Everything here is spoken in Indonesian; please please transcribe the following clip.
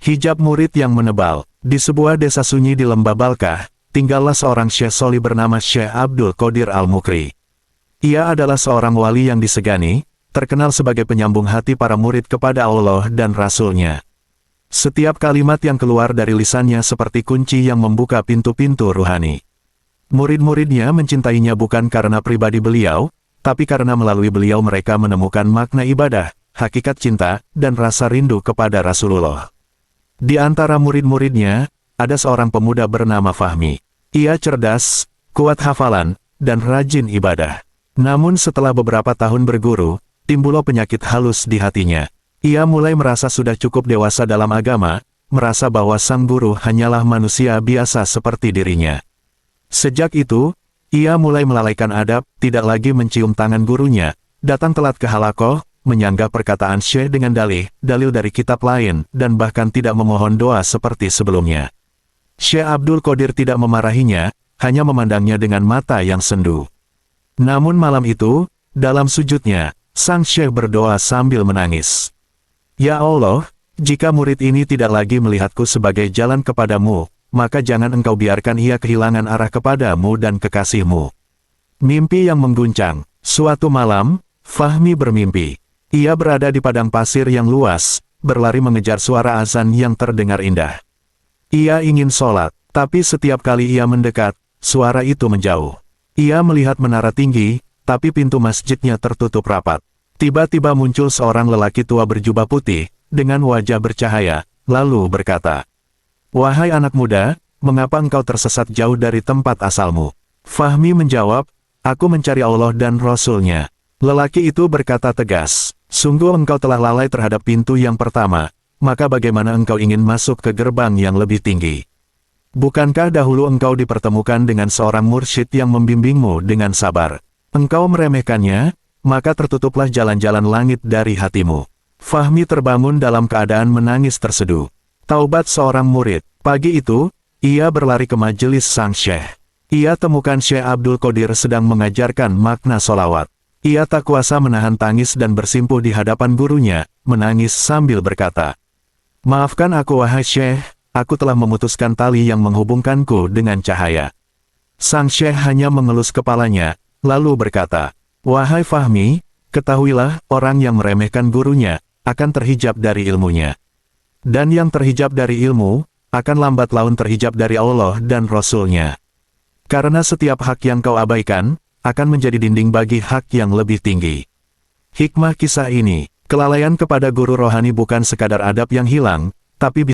Hijab murid yang menebal. Di sebuah desa sunyi di Lembah Balkah, tinggallah seorang Syekh Soli bernama Syekh Abdul Qadir Al-Mukri. Ia adalah seorang wali yang disegani, terkenal sebagai penyambung hati para murid kepada Allah dan Rasul-Nya. Setiap kalimat yang keluar dari lisannya seperti kunci yang membuka pintu-pintu ruhani. Murid-muridnya mencintainya bukan karena pribadi beliau, tapi karena melalui beliau mereka menemukan makna ibadah, hakikat cinta, dan rasa rindu kepada Rasulullah. Di antara murid-muridnya, ada seorang pemuda bernama Fahmi. Ia cerdas, kuat hafalan, dan rajin ibadah. Namun setelah beberapa tahun berguru, timbul penyakit halus di hatinya. Ia mulai merasa sudah cukup dewasa dalam agama, merasa bahwa sang guru hanyalah manusia biasa seperti dirinya. Sejak itu, ia mulai melalaikan adab, tidak lagi mencium tangan gurunya, datang telat ke halakoh, menyanggah perkataan Syekh dengan dalil dari kitab lain, dan bahkan tidak memohon doa seperti sebelumnya. Syekh Abdul Qadir tidak memarahinya, hanya memandangnya dengan mata yang sendu. Namun malam itu, dalam sujudnya, sang Syekh berdoa sambil menangis. Ya Allah, jika murid ini tidak lagi melihatku sebagai jalan kepadamu, maka jangan engkau biarkan ia kehilangan arah kepadamu dan kekasihmu. Mimpi yang mengguncang. Suatu malam, Fahmi bermimpi. Ia berada di padang pasir yang luas, berlari mengejar suara azan yang terdengar indah. Ia ingin sholat, tapi setiap kali ia mendekat, suara itu menjauh. Ia melihat menara tinggi, tapi pintu masjidnya tertutup rapat. Tiba-tiba muncul seorang lelaki tua berjubah putih, dengan wajah bercahaya, lalu berkata, "Wahai anak muda, mengapa engkau tersesat jauh dari tempat asalmu?" Fahmi menjawab, "Aku mencari Allah dan Rasul-Nya." Lelaki itu berkata tegas, "Sungguh engkau telah lalai terhadap pintu yang pertama, maka bagaimana engkau ingin masuk ke gerbang yang lebih tinggi? Bukankah dahulu engkau dipertemukan dengan seorang mursyid yang membimbingmu dengan sabar? Engkau meremehkannya, maka tertutuplah jalan-jalan langit dari hatimu." Fahmi terbangun dalam keadaan menangis terseduh. Taubat seorang murid. Pagi itu, ia berlari ke majelis sang Syekh. Ia temukan Syekh Abdul Qadir sedang mengajarkan makna solawat. Ia tak kuasa menahan tangis dan bersimpuh di hadapan gurunya, menangis sambil berkata, "Maafkan aku wahai Syekh, aku telah memutuskan tali yang menghubungkanku dengan cahaya." Sang Syekh hanya mengelus kepalanya, lalu berkata, "Wahai Fahmi, ketahuilah, orang yang meremehkan gurunya, akan terhijab dari ilmunya. Dan yang terhijab dari ilmu, akan lambat laun terhijab dari Allah dan Rasul-Nya. Karena setiap hak yang kau abaikan, akan menjadi dinding bagi hak yang lebih tinggi." Hikmah kisah ini, kelalaian kepada guru rohani bukan sekadar adab yang hilang, tapi